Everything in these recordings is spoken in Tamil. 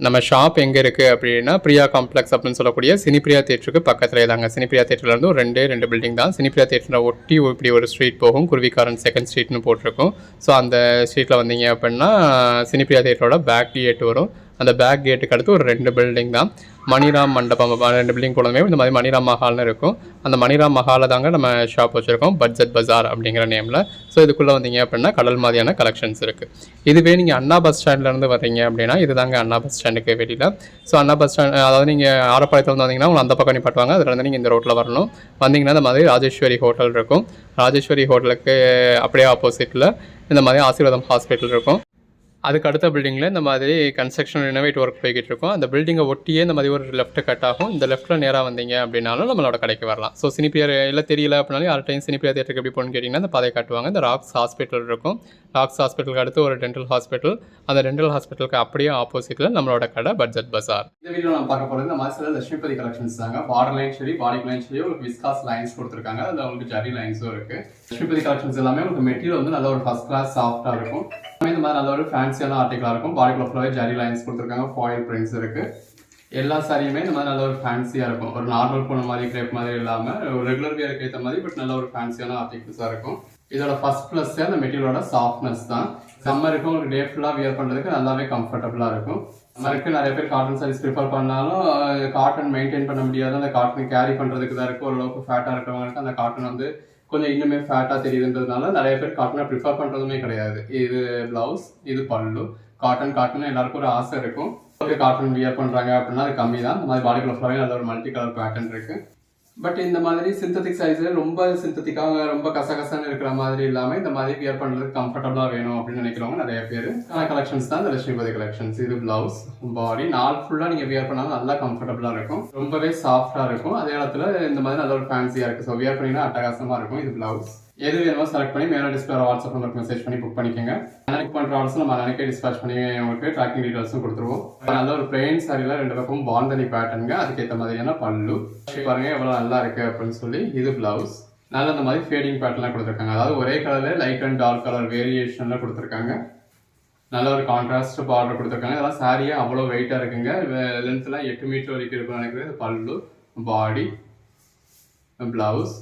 நம்ம ஷாப் எங்கே இருக்குது அப்படின்னா பிரியா காம்ப்ளெக்ஸ் அப்படின்னு சொல்லக்கூடிய சினிப்பிரியா தேட்டருக்கு பக்கத்தில் தாங்க. சினிப்பிரியா தேட்டர்லேருந்து ஒரு ரெண்டு பில்டிங் தான். சினிப்பிரியா தேட்டரை ஒட்டி இப்படி ஒரு ஸ்ட்ரீட் போகும், குருவிக்காரன் செகண்ட் ஸ்ட்ரீட்னு போட்டிருக்கும். ஸோ அந்த ஸ்ட்ரீட்டில் வந்தீங்க அப்படின்னா சினிப்பிரியா தேட்டரோட பேக் கேட் வரும். அந்த பேக் கேட்டுக்கு அடுத்து ஒரு 2 பில்டிங் தான். மணிராம் மண்டபம் 2 பில்டிங் போனதுமே இந்த மாதிரி மணிராம் மஹால்னு இருக்கும். அந்த மணிராம் மஹாலில் தாங்க நம்ம ஷாப் வச்சுருக்கோம், பட்ஜெட் பஜார் அப்படிங்கிற நேமில். ஸோ இதுக்குள்ளே வந்தீங்க அப்படின்னா கடல் மாதிரியான கலெக்ஷன்ஸ் இருக்குது. இதுவே நீங்கள் அண்ணா பஸ் ஸ்டாண்ட்லேருந்து வர்றீங்க அப்படின்னா இது தாங்க அண்ணா பஸ் ஸ்டாண்டுக்கு வெளியில். ஸோ அண்ணா பஸ் ஸ்டாண்ட் அதாவது நீங்கள் ஆரப்பாளையத்தில் வந்து வந்தீங்கன்னா உங்களை அந்த பக்கம் நிப்பாட்டுவாங்க. அதில் வந்து நீங்கள் இந்த ரோட்டில் வரணும். வந்தீங்கன்னா இந்த மாதிரி ராஜேஸ்வரி ஹோட்டல் இருக்கும். ராஜேஸ்வரி ஹோட்டலுக்கு அப்படியே ஆப்போசிட்டில் இந்த மாதிரி ஆசீர்வாதம் ஹாஸ்பிட்டல் இருக்கும். அதுக்கு அடுத்த பில்டிங்கில் இந்த மாதிரி கன்ஸ்ட்ரக்ஷன் ரினோவேட் ஒர்க் போய்கிட்டு இருக்கும். அந்த பில்டிங்கை ஒட்டியே இந்த மாதிரி ஒரு லெஃப்ட் கட் ஆகும். இந்த லெஃப்ட்டில் நேராக வந்தீங்க அப்படின்னாலும் நம்மளோட கடைக்கு வரலாம். ஸோ சினிப்பியர் எல்லாம் தெரியல அப்படின்னாலும் யார் டைம் சினிப்பியா தேட்டருக்கு எப்படி போகணும்னு கேட்டிங்கன்னா இந்த பாதை காட்டுவாங்க. இந்த ராக்ஸ் ஹாஸ்பிட்டல் இருக்கும். ராக்ஸ் ஹாஸ்பிட்டலுக்கு அடுத்து ஒரு டென்டல் ஹாஸ்பிட்டல். அந்த டென்டல் ஹாஸ்பிட்டலுக்கு அப்படியே ஆப்போசிட்டில் நம்மளோட கடை பட்ஜெட் பஜார். இந்த வீடியோ நம்ம பார்க்க போகிறது இந்த மாதிரி லட்சுமிபதி கலெக்ஷன்ஸ் தாங்க. பார்டர் லைன் சரி, பாடி லைன் சரி, உங்களுக்கு விஸ்காஸ் லைன்ஸ் கொடுத்துருக்காங்க. அதில் உங்களுக்கு ஜரி லைன்ஸும் இருக்குது. லட்சுமிபதி கலெக்ஷன்ஸ் எல்லாமே உங்களுக்கு மெட்டீரியல் வந்து நல்ல ஒரு ஃபர்ஸ்ட் கிளாஸ் சாஃப்டாக இருக்கும். இந்த மாதிரி நல்ல ஒரு ஃபேன்சியான ஆர்டிகலாக இருக்கும். பாடிக்குள்ள ஃபுல்லாகவே ஜரி லைன்ஸ் கொடுத்துருக்காங்க. ஃபாயில் பிரிண்ட்ஸ் இருக்குது. எல்லா சாரியுமே இந்த மாதிரி நல்ல ஒரு ஃபேன்சியாக இருக்கும். ஒரு நார்மல் போன மாதிரி கிரேப் மாதிரி இல்லாமல் ஒரு ரெகுலர் வியருக்கு ஏற்ற மாதிரி பட் நல்ல ஒரு ஃபேன்சியான ஆர்டிகல்ஸாக இருக்கும். இதோட ஃபர்ஸ்ட் ப்ளஸ் அந்த மெட்டீரியலோட சாஃப்ட்னஸ் தான். சம்மருக்கு உங்களுக்கு டே ஃபுல்லாக வியர் பண்ணுறதுக்கு நல்லாவே கம்ஃபர்டபுளாக இருக்கும். சம்மருக்கு நிறைய பேர் காட்டன் சாரீஸ் ப்ரிஃபர் பண்ணாலும் காட்டன் மெயின்டைன் பண்ண முடியாது. அந்த காட்டன் கேரி பண்ணுறதுக்கு தான் இருக்குது. ஓரளவுக்கு ஃபேட்டாக இருக்கிறவங்களுக்கு அந்த காட்டன் வந்து கொஞ்சம் இன்னுமே ஃபேட்டாக தெரியுதுன்றதுனால நிறைய பேர் காட்டனை ப்ரிஃபர் பண்ணுறதுமே கிடையாது. இது ப்ளவுஸ், இது பல்லு. காட்டன் எல்லாருக்கும் ஒரு ஆசை இருக்கும். ஓகே காட்டன் வியர் பண்ணுறாங்க அப்படின்னா அது கம்மி தான். இந்த மாதிரி பாடிக்குள்ள ஃபுல்லாகவே நல்ல ஒரு மல்டி கலர் பேட்டர்ன் இருக்குது. பட் இந்த மாதிரி சிந்தட்டிக் சைஸில் ரொம்ப சிந்தட்டிக்காக ரொம்ப கசகசன்னு இருக்கிற மாதிரி இல்லாமல் இந்த மாதிரி வியர் பண்ணுறதுக்கு கம்ஃபர்டபுளாக வேணும் அப்படின்னு நினைக்கிறவங்க நிறைய பேர். கலெக்ஷன்ஸ் தான் இந்த லட்சுமிபதி கலெக்ஷன்ஸ். இது பிளவுஸ், பாடி நாள் ஃபுல்லாக நீங்கள் வியர் பண்ணாலும் நல்லா கம்ஃபர்டபுளாக இருக்கும். ரொம்பவே சாஃப்டாக இருக்கும். அதே இடத்துல இந்த மாதிரி நல்ல ஒரு ஃபேன்சியாக இருக்குது. ஸோ வியர் பண்ணிங்கன்னா அட்டகாசமாக இருக்கும். இது பிளவுஸ். எது வேணுமோ செலக்ட் பண்ணி மேலே டிஸ்பிளே வாட்ஸ்அப் நம்பருக்கு மெசேஜ் பண்ணி புக் பண்ணிக்கோங்க. எனக்கு பண்ணுற ஆர்டர்ஸ் நம்ம அன்னைக்கே டிஸ்பேச் பண்ணி உங்களுக்கு ட்ராக்கிங் டீட்டெயில்ஸும் கொடுத்துருவோம். நல்ல ஒரு பிளெயின் சாரியில் 2 பக்கமும் பாந்தனி பேட்டர்னுங்க. அதுக்கேற்ற மாதிரியான பல்லு பாருங்க எவ்வளோ நல்லா இருக்கு அப்படின்னு சொல்லி. இது பிளவுஸ். நல்ல இந்த மாதிரி ஃபேடிங் பேட்டர்லாம் கொடுத்துருக்காங்க. அதாவது ஒரே கலர்ல லைட் அண்ட் டார்க் கலர் வேரியேஷன்ல கொடுத்துருக்காங்க. நல்ல ஒரு கான்ட்ராஸ்ட் பார்டர் கொடுத்துருக்காங்க. இதெல்லாம் சாரியா அவ்வளோ வெயிட்டாக இருக்குங்க. லென்த்லாம் 8 மீட்டர் வரைக்கும் இருக்குன்னு நினைக்கிறேன். இது பல்லு, பாடி, பிளவுஸ்.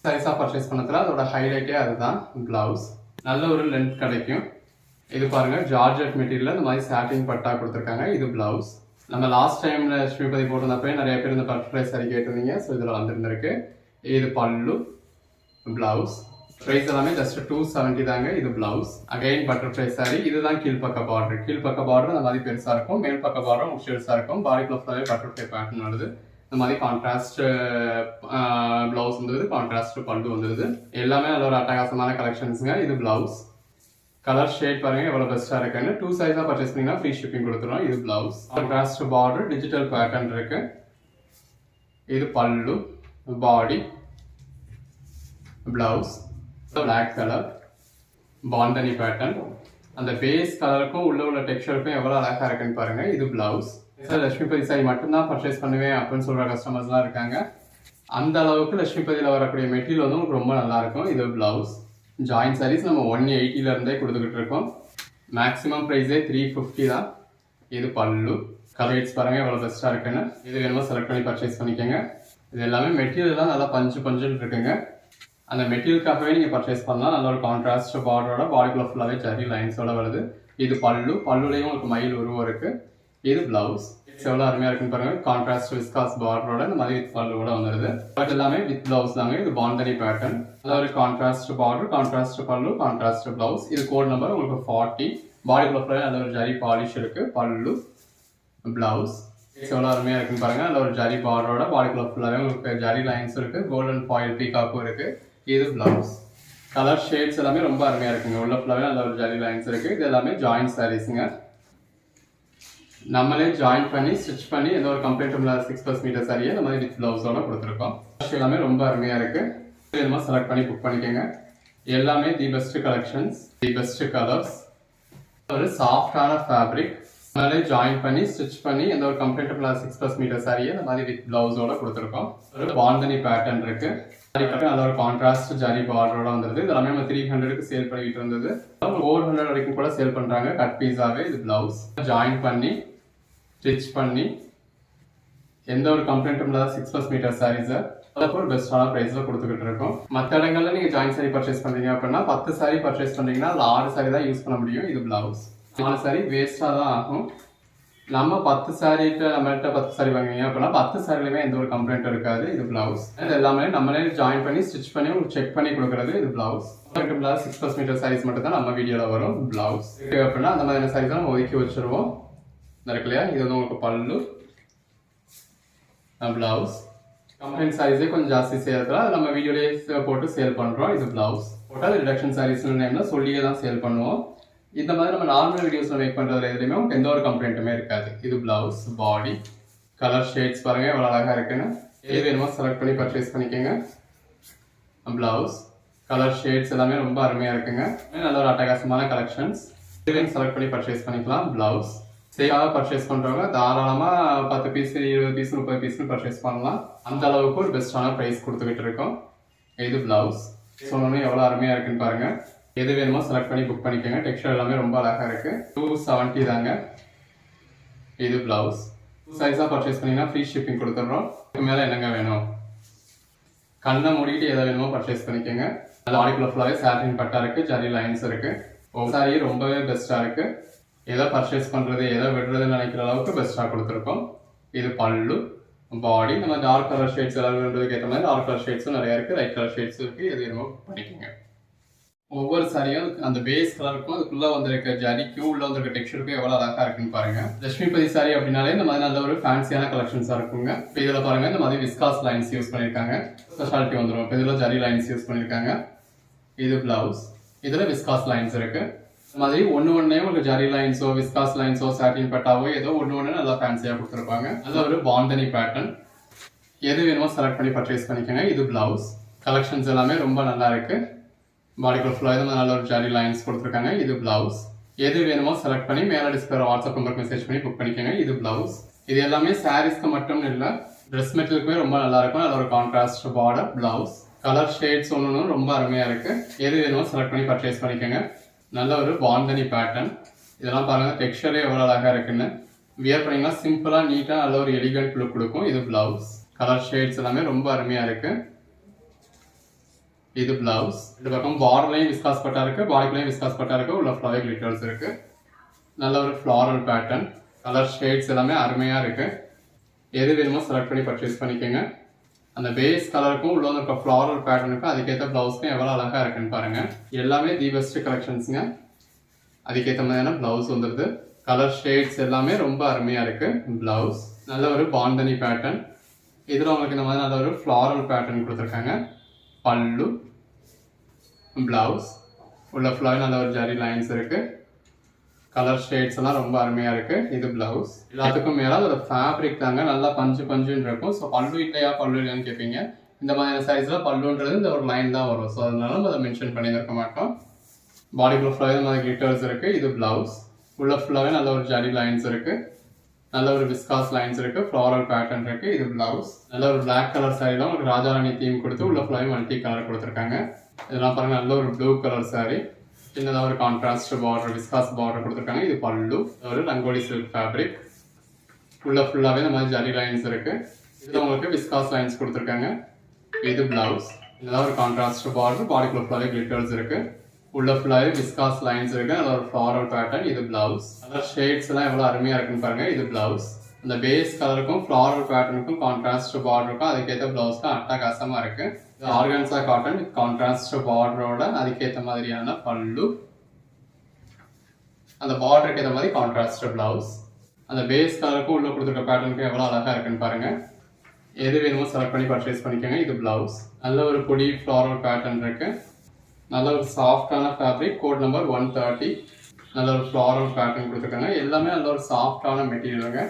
சைஸாக பர்ச்சேஸ் பண்ணதுல அதோட ஹைலைட்டே அதுதான். பிளவுஸ் நல்ல ஒரு லென்த் கிடைக்கும். இது பாருங்க ஜார்ஜெட் மெட்டீரியல் இந்த மாதிரி சாட்டின் பட்டா கொடுத்துருக்காங்க. இது பிளவுஸ். நம்ம லாஸ்ட் டைம்ல லட்சுமிபதி போட்டிருந்தப்ப நிறைய பேர் இந்த பட்டர்ஃப்ளை சாரி கேட்டிருந்தீங்க. ஸோ இதில் வந்துருந்துருக்கு. இது பல்லு, பிளவுஸ். ப்ரைஸ் எல்லாமே ஜஸ்ட் 270 தாங்க. இது பிளவுஸ். Again butterfly sorry. இதுதான் கீழ்பக்க பார்டர். கீழ்பக்க பார்டர் இந்த மாதிரி பெருசாக இருக்கும். மேல் பக்க பார்டர் முக்கியமாக இருக்கும். பாடி கிளாஃப்லாவே பட்டர்ஃப்ளை பேட்டர்ன் வருது. இந்த மாதிரி கான்ட்ராஸ்ட் பிளவுஸ் வந்துருது, கான்ட்ராஸ்ட் பல்லு வந்துருது. எல்லாமே நல்ல ஒரு அட்டகாசமான கலெக்ஷன்ஸுங்க. இது பிளவுஸ். கலர் ஷேட் பாருங்க எவ்வளோ பெஸ்ட்டாக இருக்குன்னு. 2 சைஸாக பர்ச்சேஸ் பண்ணிங்கன்னா ஃப்ரீ ஷிப்பிங் கொடுத்துருவோம். இது blouse. Contrast border, digital pattern இருக்கு. இது pallu, body, blouse. Black colour bandhani pattern. அந்த பேஸ் கலருக்கும் உள்ள டெக்ஸ்சருக்கும் எவ்வளோ அழகாக இருக்குன்னு பாருங்க. இது பிளவுஸ். லட்சுமிபதி சாரி மட்டும்தான் பர்ச்சேஸ் பண்ணுவேன் அப்படின்னு சொல்ற கஸ்டமர்ஸ்லாம் இருக்காங்க. அந்த அளவுக்கு லட்சுமிபதியில் வரக்கூடிய மெட்டீரியல் வந்து உங்களுக்கு ரொம்ப நல்லா இருக்கும். இது பிளவுஸ். ஜாயின்ட் சாரீஸ் நம்ம 180 இருந்தே கொடுத்துக்கிட்டு இருக்கோம். மேக்ஸிமம் ப்ரைஸே 350 தான். இது பல்லு. கலர்ஸ் பாருங்க எவ்வளோ பெஸ்ட்டாக இருக்குன்னு. இது வேணுமோ செலக்ட் பண்ணி பர்ச்சேஸ் பண்ணிக்கோங்க. இது எல்லாமே மெட்டீரியல்லாம் நல்லா பஞ்சுன்னு இருக்குங்க. அந்த மெட்டீரியலுக்காகவே நீங்கள் பர்ச்சேஸ் பண்ணலாம். நல்ல ஒரு கான்ட்ராஸ்ட் பார்டரோட பாடிக்குள்ள ஃபுல்லாகவே ஜரி லைன்ஸோட வருது. இது பல்லு. பல்லுலேயும் உங்களுக்கு மயில் உருவம் இருக்கு. இது பிளவுஸ். எவ்வளோ அருமையாக இருக்குன்னு பாருங்க. கான்ட்ராஸ்ட் விஸ்காஸ் பார்டரோட இந்த மாதிரி வித் பல்லுவோட வந்துருது. பட் எல்லாமே வித் பிளவுஸ் தாங்க. இது பாந்தனி பேட்டர்ன். அதாவது கான்ட்ராஸ்ட் பார்டர், கான்ட்ராஸ்ட் பல்லு, கான்ட்ராஸ்ட் பிளவுஸ். இது கோட் நம்பர் உங்களுக்கு 40. பாடிக்குள்ள ஃபுல்லாக நல்ல ஒரு ஜரி பாலிஷ் இருக்கு. பல்லு, பிளவுஸ். எவ்வளோ அருமையாக இருக்குன்னு பாருங்க. நல்ல ஒரு ஜரி பார்டரோட பாடிக்குள்ள ஃபுல்லாகவே உங்களுக்கு ஜரி லைன்ஸ் இருக்கு. கோல்டன் ஃபாயில் பீகாக்கும் இருக்கு. இது பிளவுஸ். கலர் ஷேட்ஸ் எல்லாமே ரொம்ப அருமையாக இருக்குங்க. உள்ள ஃபுல்லாகவே நல்ல ஒரு ஜரி லைன்ஸ் இருக்கு. இது எல்லாமே ஜாயிண்ட் சாரீஸுங்க. நம்மளே ஜாயின் பண்ணி ஸ்டிச் பண்ணி எந்த ஒரு கம்ப்ளீட்டும் இல்லாத 6+ மீட்டர் சாரியை இந்த மாதிரி வித் பிளவுஸோட கொடுத்துருக்கோம். எல்லாமே ரொம்ப அருமையாக இருக்கு. இதெல்லாம் செலக்ட் பண்ணி புக் பண்ணிக்கோங்க. எல்லாமே the best collections, the best colours. ஒரு சாஃப்டான ஃபேப்ரிக். நம்மளே ஜாயின் பண்ணி ஸ்டிச் பண்ணி எந்த ஒரு கம்ப்ளீட்டும் இல்லாத 6+ மீட்டர் சாரியை இந்த மாதிரி வித் பிளவுஸோட கொடுத்துருக்கோம். ஒரு பாந்தனி பேட்டர்ன் இருக்கு. நல்ல ஒரு கான்ட்ராஸ்ட் ஜரி பார்டரோட வந்தது. இதெல்லாமே நம்ம 300க்கு சேல் பண்ணிட்டு இருந்தது. 400 வரைக்கும் கூட சேல் பண்றாங்க கட் பீஸாவே. இது பிளவுஸ். ஜாயின் பண்ணி ஸ்டிச் பண்ணி எந்த ஒரு கம்ப்ளைண்ட்டும் இல்லாத 6+ மீட்டர் சாரீஸை ஒரு பெஸ்ட்டான ப்ரைஸில் கொடுத்துக்கிட்டு இருக்கோம். மற்ற இடங்களில் நீங்கள் ஜாயின் சாரி பர்ச்சேஸ் பண்ணுறீங்க அப்படின்னா 10 சாரி பர்ச்சேஸ் பண்ணுறீங்கன்னா அதில் 6 சாரி தான் யூஸ் பண்ண முடியும். இது பிளவுஸ் 4 சாரி வேஸ்ட்டாக தான் ஆகும். நம்ம 10 சாரிட்டு நம்மள்கிட்ட 10 சாரி வாங்குவீங்க அப்படின்னா 10 சாரிலையுமே எந்த ஒரு கம்ப்ளைண்ட் இருக்காது. இது பிளவுஸ். இது எல்லாமே நம்மளே ஜாயின் பண்ணி ஸ்டிச் பண்ணி உங்களுக்கு செக் பண்ணி கொடுக்குறது. இது பிளவுஸ். 6+ மீட்டர் சாரீஸ் மட்டும் தான் நம்ம வீடியோவில் வரும். பிளவுஸ் அப்படின்னா அந்த மாதிரியான சாரீஸ் தான் நம்ம ஒதுக்கி வச்சுருவோம். இருக்கு இல்லையா, இது வந்து உங்களுக்கு பல்லு, பிளவுஸ். கம்ப்ளைண்ட் சாரீஸே கொஞ்சம் ஜாஸ்தி சேர்த்துல நம்ம வீடியோலேயே போட்டு சேல் பண்ணுறோம். இது பிளவுஸ் போட்டால் ரிடக்ஷன் சாரீஸ்னு நேம்னா சொல்லியே தான் சேல் பண்ணுவோம். இந்த மாதிரி நம்ம நார்மல் வீடியோஸில் மேக் பண்ணுறதுல எதுலையுமே உங்களுக்கு எந்த ஒரு கம்ப்ளைண்ட்டுமே இருக்காது. இது பிளவுஸ். பாடி கலர் ஷேட்ஸ் பாருங்கள் எவ்வளோ அழகாக இருக்குன்னு. எது வேணுமோ செலக்ட் பண்ணி பர்ச்சேஸ் பண்ணிக்கோங்க. பிளவுஸ் கலர் ஷேட்ஸ் எல்லாமே ரொம்ப அருமையாக இருக்குங்க. நல்ல ஒரு அட்டகாசமான கலெக்ஷன்ஸ். இதுலையும் செலக்ட் பண்ணி பர்ச்சேஸ் பண்ணிக்கலாம். பிளவுஸ் சேவாக பர்ச்சேஸ் பண்ணுறவங்க தாராளமாக 10 பீஸ் 20 பீஸ் 30 பீஸ்னு பர்ச்சேஸ் பண்ணலாம். அந்த அளவுக்கு ஒரு பெஸ்ட்டான ப்ரைஸ் கொடுத்துக்கிட்டு இருக்கோம். இது பிளவுஸ். சொன்னோன்னே எவ்வளோ அருமையாக இருக்குன்னு பாருங்கள். எது வேணுமோ செலக்ட் பண்ணி புக் பண்ணிக்கோங்க. டெக்ஸ்டர் எல்லாமே ரொம்ப அழகாக இருக்குது. 270 தாங்க. இது பிளவுஸ். சைஸாக பர்ச்சேஸ் பண்ணிங்கன்னா ஃப்ரீ ஷிப்பிங் கொடுத்துட்றோம். இதுக்கு மேலே என்னங்க வேணும்? கண்ணை மூடிட்டு எதை வேணுமோ பர்ச்சேஸ் பண்ணிக்கோங்க. பாடிக்குள்ள ஃபுல்லாகவே சாட்டின் பட்டா இருக்குது, ஜரி லைன்ஸ் இருக்குது. ஒவ்வொரு சாரியும் ரொம்பவே பெஸ்ட்டாக இருக்குது. எதை பர்ச்சேஸ் பண்ணுறது எதை விடுறதுன்னு நினைக்கிற அளவுக்கு பெஸ்ட்டாக கொடுத்துருக்கோம். இது பல்லு, பாடி. நம்ம டார்க் கலர் ஷேட்ஸ் எல்லாருன்றதுக்கு ஏற்ற மாதிரி டார்க் கலர் ஷேட்ஸும் நிறையா இருக்குது, லைட் கலர் ஷேட்ஸும் இருக்குது. எது வேணுமோ பண்ணிக்கோங்க. ஒவ்வொரு சாரியும் அந்த பேஸ் கலருக்கும் அதுக்குள்ளே வந்திருக்க ஜரிக்கும் உள்ள வந்திருக்க டெக்ஸ்டருக்கும் எவ்வளோ அழகாக இருக்குன்னு பாருங்க. லட்சுமிபதி சாரி அப்படின்னாலே இந்த மாதிரி நல்ல ஒரு ஃபேன்சியான கலெக்ஷன்ஸாக இருக்குங்க. இப்போ இதில் பாருங்க இந்த மாதிரி விஸ்காஸ் லைன்ஸ் யூஸ் பண்ணியிருக்காங்க. ஸ்பெஷாலிட்டி வந்துடும். இப்போ இதில் ஜரி லைன்ஸ் யூஸ் பண்ணியிருக்காங்க. இது பிளவுஸ். இதில் விஸ்காஸ் லைன்ஸ் இருக்கு. இந்த மாதிரி ஒன்னே உங்களுக்கு ஜரி லைன்ஸோ விஸ்காஸ் லைன்ஸோ சாட்டின் பட்டாவோ ஏதோ ஒன்று நல்லா ஃபேன்சியாக கொடுத்துருப்பாங்க. நல்ல ஒரு பாந்தனி பேட்டர்ன். எது வேணுமோ செலக்ட் பண்ணி பர்ச்சேஸ் பண்ணிக்கோங்க. இது பிளவுஸ். கலெக்ஷன்ஸ் எல்லாமே ரொம்ப நல்லா இருக்கு. பாடிக்குள்ள ஃபுல்லாக நல்ல ஒரு ஜரி லைன்ஸ் கொடுத்துருக்காங்க. இது பிளவுஸ். எது வேணுமோ செலக்ட் பண்ணி மேலே டிஸ்பிளே வாட்ஸ்அப் நம்பருக்கு மெசேஜ் பண்ணி புக் பண்ணிக்கோங்க. இது பிளவுஸ். இது எல்லாமே சாரீஸ்க்கு மட்டும் இல்லை, ட்ரெஸ் மெட்டீரியலுக்குமே ரொம்ப நல்லா இருக்கும். நல்ல ஒரு contrast border. Blouse colour shades ஒன்று ரொம்ப அருமையாக இருக்கு. எது வேணுமோ செலக்ட் பண்ணி பர்ச்சேஸ் பண்ணிக்கோங்க. நல்ல ஒரு பாந்தனி பேட்டர்ன். இதெல்லாம் பாருங்க டெக்ஸ்டரே எவ்வளோ அழகாக இருக்குன்னு. வியர் பண்ணிங்கன்னா சிம்பிளாக நீட்டாக நல்ல ஒரு எலிகன்ட் லுக் கொடுக்கும். இது பிளவுஸ். கலர் ஷேட்ஸ் எல்லாமே ரொம்ப அருமையாக இருக்கு. இது பிளவுஸ். இந்த பக்கம் பார்டர்லையும் விஸ்காஸ் பட்டா இருக்கு, பாடிக்குலையும் விஸ்காஸ் பட்டா இருக்கு. உள்ள ஃப்ளவர் கிளிட்டர்ஸ் இருக்கு. நல்ல ஒரு ஃப்ளாரல் பேட்டர்ன். கலர் ஷேட்ஸ் எல்லாமே அருமையாக இருக்கு. எது வேணுமோ செலக்ட் பண்ணி பர்ச்சேஸ் பண்ணிக்கோங்க. அந்த பேஸ் கலருக்கும் உள்ள இருக்க ஃப்ளாரல் பேட்டர்னுக்கும் அதுக்கேற்ற பிளவுஸ்க்கும் எவ்வளோ அழகாக இருக்குன்னு பாருங்க. எல்லாமே தி பெஸ்ட் கலெக்ஷன்ஸுங்க. அதுக்கேற்ற மாதிரியான பிளவுஸ் வந்துடுது. கலர் ஷேட்ஸ் எல்லாமே ரொம்ப அருமையாக இருக்கு. பிளவுஸ் நல்ல ஒரு பாந்தனி பேட்டர்ன். இதில் உங்களுக்கு இந்த மாதிரி நல்ல ஒரு ஃப்ளாரல் பேட்டர்ன் கொடுத்துருக்காங்க. பல்லு, பிளவுஸ். உள்ள ஃபுல்லாகவே நல்ல ஒரு ஜரி லைன்ஸ் இருக்கு. கலர் ஷேட்ஸ் எல்லாம் ரொம்ப அருமையாக இருக்குது. இது பிளவுஸ். எல்லாத்துக்கும் மேலே அதோட ஃபேப்ரிக் தாங்க நல்லா பஞ்சுன்னு இருக்கும். ஸோ பல்லு இல்லையா பல்லு இல்லையான்னு கேட்பீங்க. இந்த மாதிரியான சைஸில் பல்லுன்றது இந்த ஒரு லைன் தான் வரும். ஸோ அதனால நம்ம அதை மென்ஷன் பண்ணியிருக்க மாட்டோம். பாடிக்குள்ள ஃபுல்லாகவே இந்த மாதிரி கிளிட்டர்ஸ் இருக்குது. இது பிளவுஸ். உள்ள ஃபுல்லாகவே நல்ல ஒரு ஜரி லைன்ஸ் இருக்குது. நல்ல ஒரு விஸ்காஸ் லைன்ஸ் இருக்குது. ஃப்ளாரல் பேட்டர்ன் இருக்குது. இது பிளவுஸ். நல்ல ஒரு பிளாக் கலர் சாரி தான் உங்களுக்கு ராஜாராணி தீம் கொடுத்து உள்ள ஃபுல்லாகவே மல்டி கலர் கொடுத்துருக்காங்க. இதெல்லாம் பாருங்கள் நல்ல ஒரு ப்ளூ கலர் சாரி. சின்னதாக ஒரு கான்ட்ராஸ்ட் பார்டர் விஸ்காஸ் பார்டர் கொடுத்துருக்காங்க. இது பல்லு. ஒரு ரங்கோலி சில்க் ஃபேப்ரிக். உள்ள ஃபுல்லாகவே இந்த மாதிரி ஜரி லைன்ஸ் இருக்கு. இதில் உங்களுக்கு விஸ்காஸ் லைன்ஸ் கொடுத்துருக்காங்க. இது பிளவுஸ். இதெல்லாம் ஒரு கான்ட்ராஸ்ட் பார்டர். பாடிக்குள்ள ஃபுல்லாகவே கிளிட்டர்ஸ் இருக்கு. உள்ள ஃபுல்லாகவே விஸ்காஸ் லைன்ஸ் இருக்கு. அது ஒரு ஃப்ளாரல் பேட்டர்ன். இது பிளவுஸ். அதர் ஷேட்ஸ் எல்லாம் எவ்வளோ அருமையாக இருக்குன்னு பாருங்க. இது பிளவுஸ். அந்த பேஸ் கலருக்கும் ஃப்ளாரல் பேட்டர்னுக்கும் கான்ட்ராஸ்ட் பார்டருக்கும் அதுக்கேற்ற பிளவுஸ்க்கும் அட்டகாசமாக இருக்கு. இது ஆர்கான்சா காட்டன் கான்ட்ராஸ்ட் பார்டரோட அதுக்கேற்ற மாதிரியான பல்லு. அந்த பார்டருக்கு ஏற்ற மாதிரி கான்ட்ராஸ்ட் பிளவுஸ். அந்த பேஸ் கலருக்கும் உள்ள கொடுத்துருக்க பேட்டர்னுக்கும் எவ்வளோ அழகாக இருக்குன்னு பாருங்க. எது வேணுமோ செலக்ட் பண்ணி பர்ச்சேஸ் பண்ணிக்கோங்க. இது பிளவுஸ். நல்ல ஒரு பொடி ஃப்ளாரல் பேட்டர்ன் இருக்கு. நல்ல ஒரு சாஃப்டான ஃபேப்ரிக். Code number 130. நல்ல ஒரு ஃப்ளாரல் பேட்டர்ன் கொடுத்துருக்காங்க. எல்லாமே நல்ல ஒரு சாஃப்டான மெட்டீரியலுங்க.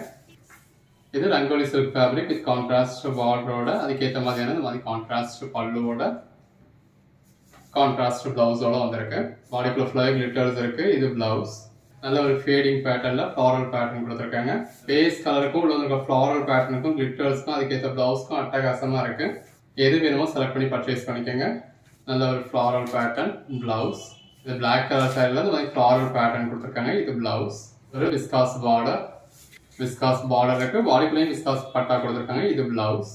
இது Rangoli silk fabric with contrast பார்டரோட அதுக்கேற்ற மாதிரியான இந்த மாதிரி கான்ட்ராஸ்ட் பல்லுவோட கான்ட்ராஸ்ட் பிளவுஸோட வந்திருக்கு. பாடிக்குள்ள ஃபுல்லாக கிளிட்டர்ஸ் இருக்கு. இது பிளவுஸ். நல்ல ஒரு ஃபேடிங் பேட்டர்ன்ல ஃப்ளாரல் பேட்டர்ன் கொடுத்துருக்காங்க. பேஸ் கலருக்கும் உள்ள இருக்க ஃப்ளாரல் பேட்டர்னுக்கும் கிளிட்டர்ஸ்க்கும் அதுக்கேற்ற பிளவுஸ்க்கும் அட்டகாசமா இருக்கு. எது வேணுமோ செலக்ட் பண்ணி பர்ச்சேஸ் பண்ணிக்கோங்க. நல்ல ஒரு ஃப்ளாரல் பேட்டர்ன் பிளவுஸ். இது பிளாக் கலர் சைடில் இந்த மாதிரி ஃப்ளாரல் பேட்டர்ன் கொடுத்துருக்காங்க. இது பிளவுஸ். ஒரு விஸ்காஸ் பார்டர். விஸ்காஸ் பார்டர் இருக்கு, பாடிக்குள்ளேயும் விஸ்காஸ் பட்டா கொடுத்துருக்காங்க. இது பிளவுஸ்.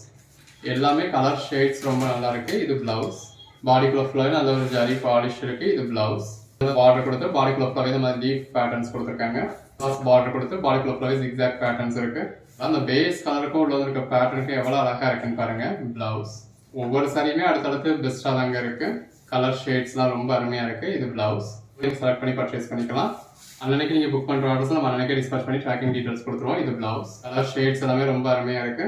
எல்லாமே கலர் ஷேட்ஸ் ரொம்ப நல்லா இருக்கு. இது பிளவுஸ். பாடிக்குள்ள ஃபுல்லாவே நல்ல ஒரு ஜரி பாலிஷ் இருக்கு. இது பிளவுஸ். பார்டர் கொடுத்து பாடிக்குள்ள ஃபுல்லாவே இந்த மாதிரி லீஃப் பேட்டர்ன்ஸ் கொடுத்துருக்காங்க. பார்டர் கொடுத்து பாடிக்குள்ள ஃபுல்லாவே ஜிக்ஸாக் பேட்டர்ன்ஸ் இருக்கு. அந்த பேஸ் கலருக்கும் உள்ள இருக்க பேட்டர்னுக்கு எவ்வளவு அழகா இருக்குன்னு பாருங்க. பிளவுஸ். ஒவ்வொரு சாரியுமே அடுத்தடுத்து பெஸ்டா தாங்க இருக்கு. கலர் ஷேட்ஸ்லாம் ரொம்ப அருமையா இருக்கு. இது பிளவுஸ். செலக்ட் பண்ணி பர்ச்சேஸ் பண்ணிக்கலாம். அன்னைக்கு நீங்க புக் பண்ற ஆர்டர்ஸ் நம்ம அன்னைக்கு டிஸ்பேச் பண்ணி ட்ராக்கிங் டீடைல்ஸ் கொடுத்துருவோம். இது பிளவுஸ். கலர் ஷேட்ஸ் எல்லாமே ரொம்ப அருமையா இருக்கு.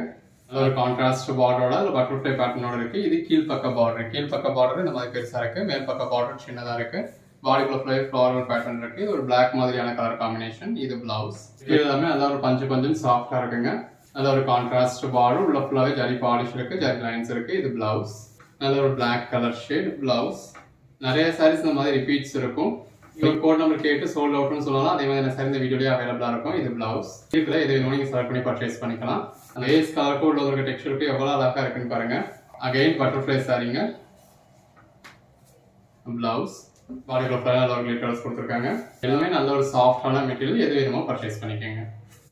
நல்ல ஒரு கான்ட்ராஸ்ட் பார்டரோட அது பட்டர்ஃப்ளை பேட்டர்னோட இருக்கு. இது கீழ்பக்க பார்டர். கீழ்பக்க பார்டர் இந்த மாதிரி பெருசா இருக்கு. மேல் பக்க பார்டர் சின்னதா இருக்கு. பாடிக்குள்ள ஃபுல்லாவே ஃப்ளாரல் பேட்டர்ன் இருக்கு. இது ஒரு பிளாக் மாதிரியான கலர் காம்பினேஷன். இது பிளவுஸ். இது எல்லாமே நல்ல ஒரு பஞ்சு சாஃப்டா இருக்குங்க. நல்ல ஒரு கான்ட்ராஸ்ட் பார்டர். உள்ள ஃபுல்லாவே ஜரி பாலிஷ் இருக்கு. ஜரி லைன்ஸ் இருக்கு. இது பிளவுஸ். நல்ல ஒரு பிளாக் கலர் ஷேட் பிளவுஸ். நிறைய சாரீஸ் இந்த மாதிரி ரிப்பீட்ஸ் இருக்கும். ஒரு கோட் நம்பர் கேட்டு சோல்ட் அவுட்னு சொல்லலாம். அதே மாதிரி சாரி இந்த வீடியோலயே அவைலபிளா இருக்கும். இது பிளவுஸ். இதுல எது வேணும் நீங்க செலக்ட் பண்ணி பர்ச்சேஸ் பண்ணிக்கலாம். அந்த வேஸ் கலருக்கு உள்ள ஒரு டெக்ஸ்சருக்கு எவ்வளவு அழகா இருக்குன்னு பாருங்க. அகைன் பட்டர்ஃப்ளை சாரீங்க. பிளவுஸ். பாடிக்குள்ள ஃபுல்லா நல்ல ஒரு கிளிட்டர்ஸ் கொடுத்துருக்காங்க. எல்லாமே நல்ல ஒரு சாஃப்டான மெட்டீரியல். எது வேணுமோ பர்ச்சேஸ் பண்ணிக்கோங்க.